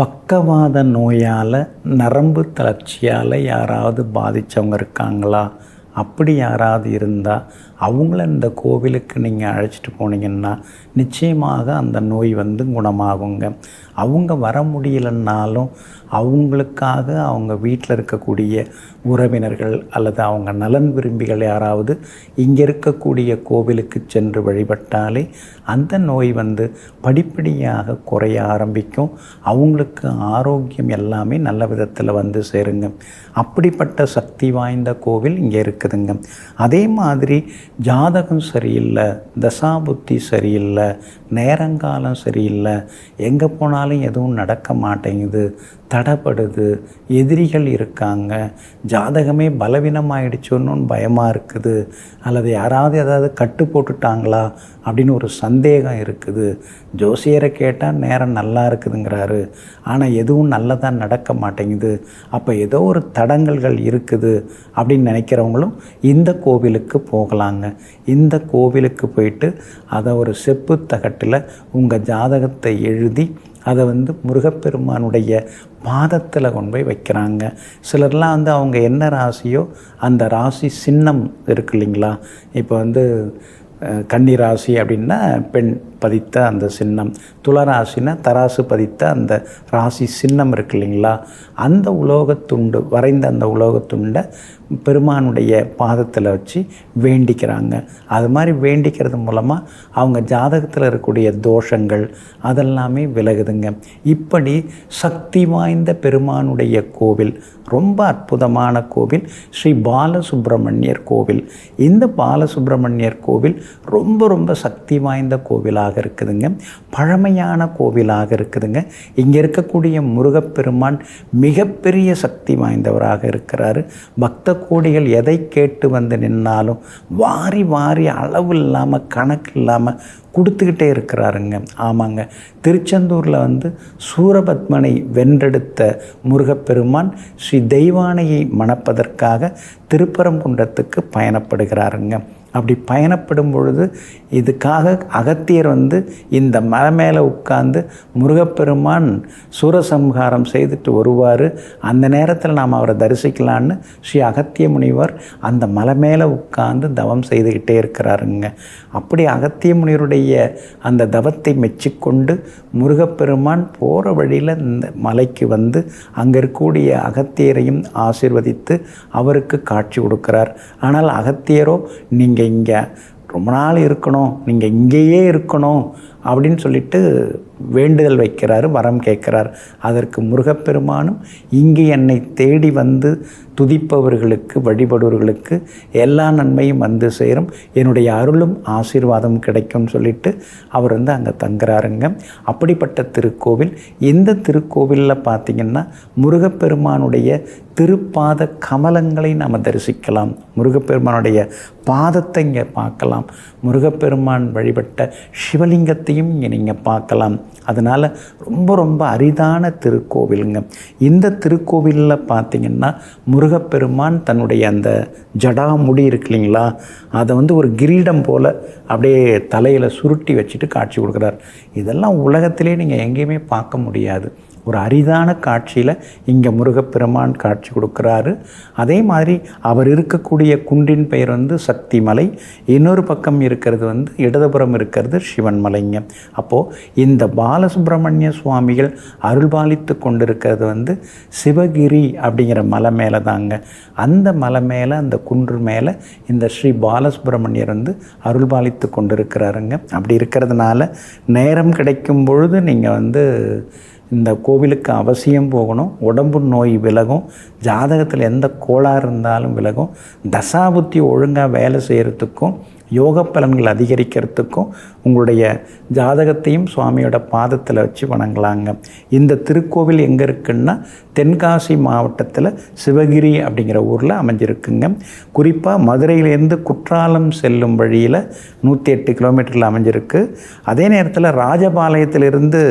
பக்கவாத நோயால் நரம்பு தளர்ச்சியால் யாராவது பாதித்தவங்க இருக்காங்களா? அப்படி யாராவது இருந்தால் அவங்கள இந்த கோவிலுக்கு நீங்கள் அழைச்சிட்டு போனீங்கன்னா நிச்சயமாக அந்த நோய் குணமாகுங்க. அவங்க வர முடியலைன்னாலும் அவங்களுக்காக அவங்க வீட்டில் இருக்கக்கூடிய உறவினர்கள் அல்லது அவங்க நலன் விரும்பிகள் யாராவது இங்கே இருக்கக்கூடிய கோவிலுக்கு சென்று வழிபட்டாலே அந்த நோய் படிப்படியாக குறைய ஆரம்பிக்கும். அவங்களுக்கு ஆரோக்கியம் எல்லாமே நல்ல விதத்தில் சேருங்க. அப்படிப்பட்ட சக்தி வாய்ந்த கோவில் இங்கே இருக்குதுங்க. அதே மாதிரி ஜாதகம் சரியில்லை, தசாபுத்தி சரியில்லை, நேரங்காலம் சரியில்லை, எங்கே போனாலும் எதுவும் நடக்க மாட்டேங்குது, தடைப்படுது, எதிரிகள் இருக்காங்க, ஜாதகமே பலவீனமாயிடுச்சோன்னு பயமாக இருக்குது, அல்லது யாராவது ஏதாவது கட்டு போட்டுட்டாங்களா அப்படின்னு ஒரு சந்தேகம் இருக்குது, ஜோசியரை கேட்டால் நேரம் நல்லா இருக்குதுங்கிறாரு, ஆனால் எதுவும் நல்லதாக நடக்க மாட்டேங்குது, அப்போ ஏதோ ஒரு தடங்கல்கள் இருக்குது அப்படின்னு நினைக்கிறவங்களும் இந்த கோவிலுக்கு போகலாங்க. இந்த கோவிலுக்கு போயிட்டு அதை ஒரு செப்பு தகட்டில் உங்கள் ஜாதகத்தை எழுதி அதை முருகப்பெருமானுடைய பாதத்தில் கொண்டு போய் வைக்கிறாங்க. சிலர்லாம் அவங்க என்ன ராசியோ அந்த ராசி சின்னம் இருக்கு இல்லைங்களா? இப்போ கன்னி ராசி அப்படின்னா பெண் பதித்த அந்த சின்னம், துளராசினா தராசு பதித்த அந்த ராசி சின்னம் இருக்கு இல்லைங்களா? அந்த உலோகத்துண்டு வரைந்த அந்த உலோகத்துண்டை பெருமானுடைய பாதத்தில் வச்சு வேண்டிக்கிறாங்க. அது மாதிரி வேண்டிக்கிறது மூலமாக அவங்க ஜாதகத்தில் இருக்கக்கூடிய தோஷங்கள் அதெல்லாமே விலகுதுங்க. இப்படி சக்தி வாய்ந்த பெருமானுடைய கோவில், ரொம்ப அற்புதமான கோவில் ஸ்ரீ பாலசுப்பிரமணியர் கோவில். இந்த பாலசுப்பிரமணியர் கோவில் ரொம்ப ரொம்ப சக்தி வாய்ந்த கோவிலாக இருக்குதுங்க. பழமையான கோவிலாக இருக்குதுங்க. இங்கே இருக்கக்கூடிய முருகப்பெருமான் மிகப்பெரிய சக்தி வாய்ந்தவராக இருக்கிறாரு. பக்த கோடிகள் எதை கேட்டு நின்னாலும் வாரி வாரி அளவு இல்லாமல் கணக்கு இல்லாமல் கொடுத்துக்கிட்டே இருக்கிறாருங்க. ஆமாங்க, திருச்செந்தூரில் சூரபத்மனை வென்றெடுத்த முருகப்பெருமான் ஸ்ரீ தெய்வானையை மணப்பதற்காக திருப்பரங்குன்றத்துக்கு பயணப்படுகிறாருங்க. அப்படி பயணப்படும் பொழுது இதுக்காக அகத்தியர் இந்த மலை மேலே உட்கார்ந்து முருகப்பெருமான் சூரசம்ஹாரம் செய்துட்டு வருவார். அந்த நேரத்தில் நாம் அவரை தரிசிக்கலான்னு ஸ்ரீ அகத்திய முனிவர் அந்த மலை மேலே உட்கார்ந்து தவம் செய்துக்கிட்டே இருக்கிறாருங்க. அப்படி அகத்திய முனிவருடைய அந்த தவத்தை மெச்சிக்கொண்டு முருகப்பெருமான் போகிற வழியில் இந்த மலைக்கு அங்கே இருக்கக்கூடிய அகத்தியரையும் ஆசீர்வதித்து அவருக்கு காட்சி கொடுக்கிறார். ஆனால் அகத்தியரோ நீங்கள் இங்கே ரொம்ப நாள் இருக்கணும், நீங்கள் இங்கேயே இருக்கணும் அப்படின்னு சொல்லிட்டு வேண்டுதல் வைக்கிறாரு, வரம் கேட்குறார். அதற்கு முருகப்பெருமானும் இங்கே என்னை தேடி துதிப்பவர்களுக்கு வழிபடுவர்களுக்கு எல்லா நன்மையும் சேரும், என்னுடைய அருளும் ஆசீர்வாதம் கிடைக்கும்னு சொல்லிட்டு அவர் அங்கே தங்குறாருங்க. அப்படிப்பட்ட திருக்கோவில். இந்த திருக்கோவிலில் பார்த்திங்கன்னா முருகப்பெருமானுடைய திருப்பாத கமலங்களை நாம் தரிசிக்கலாம். முருகப்பெருமானுடைய பாதத்தை இங்கே பார்க்கலாம். முருகப்பெருமான் வழிபட்ட சிவலிங்கத்தையும் இங்கே நீங்கள் பார்க்கலாம். அதனால் ரொம்ப ரொம்ப அரிதான திருக்கோவிலுங்க. இந்த திருக்கோவிலில் பார்த்திங்கன்னா முருகப்பெருமான் தன்னுடைய அந்த ஜடாமுடி இருக்கு இல்லைங்களா, அதை ஒரு கிரீடம் போல் அப்படியே தலையில் சுருட்டி வச்சுட்டு காட்சி கொடுக்குறார். இதெல்லாம் உலகத்திலே நீங்கள் எங்கேயுமே பார்க்க முடியாது. ஒரு அரிதான காட்சியில் இங்கே முருகப்பெருமான் காட்சி கொடுக்குறாரு. அதே மாதிரி அவர் இருக்கக்கூடிய குன்றின் பெயர் சக்தி மலை. இன்னொரு பக்கம் இருக்கிறது இடதுபுறம் இருக்கிறது சிவன் மலைங்க. அப்போது இந்த பாலசுப்பிரமணிய சுவாமிகள் அருள்பாலித்து கொண்டிருக்கிறது சிவகிரி அப்படிங்கிற மலை மேலே தாங்க. அந்த மலை மேலே, அந்த குன்று மேலே இந்த ஸ்ரீ பாலசுப்பிரமணியர் அருள்பாலித்து கொண்டிருக்கிறாருங்க. அப்படி இருக்கிறதுனால நேரம் கிடைக்கும் பொழுது நீங்கள் இந்த கோவிலுக்கு அவசியம் போகணும். உடம்பு நோய் விலகும், ஜாதகத்தில் எந்த கோளாறு இருந்தாலும் விலகும், தசாபுத்தி ஒழுங்காக வேலை செய்கிறதுக்கும் யோக பலன்கள் அதிகரிக்கிறதுக்கும் உங்களுடைய ஜாதகத்தையும் சுவாமியோட பாதத்தில் வச்சு வணங்கலாங்க. இந்த திருக்கோவில் எங்கே இருக்குன்னா தென்காசி மாவட்டத்தில் சிவகிரி அப்படிங்கிற ஊரில் அமைஞ்சிருக்குங்க. குறிப்பாக மதுரையிலேருந்து குற்றாலம் செல்லும் வழியில் 108 கிலோமீட்டரில் அமைஞ்சிருக்கு. அதே நேரத்தில் ராஜபாளையத்திலிருந்து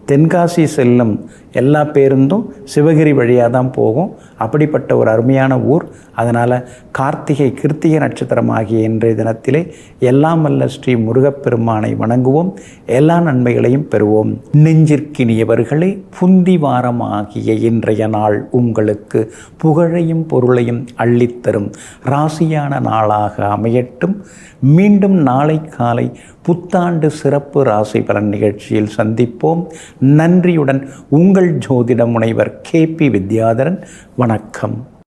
தென்காசி செல்லும் எல்லா பேருந்தும் சிவகிரி வழியாக தான் போகும். அப்படிப்பட்ட ஒரு அருமையான ஊர். அதனால் கிருத்திகை நட்சத்திரம் ஆகிய இன்றைய தினத்திலே எல்லாம் வல்ல ஸ்ரீ முருகப்பெருமானை வணங்குவோம். எல்லா நன்மைகளையும் பெறுவோம். நெஞ்சிற்கினியவர்களே, புந்தி வாரம் ஆகிய இன்றைய நாள் உங்களுக்கு புகழையும் பொருளையும் அள்ளித்தரும் ராசியான நாளாக அமையட்டும். மீண்டும் நாளை காலை புத்தாண்டு சிறப்பு ராசி பலன் நிகழ்ச்சியில் சந்திப்போம். நன்றியுடன் உங்கள் ஜோதிட முனைவர் KP வித்யாதரன். வணக்கம்.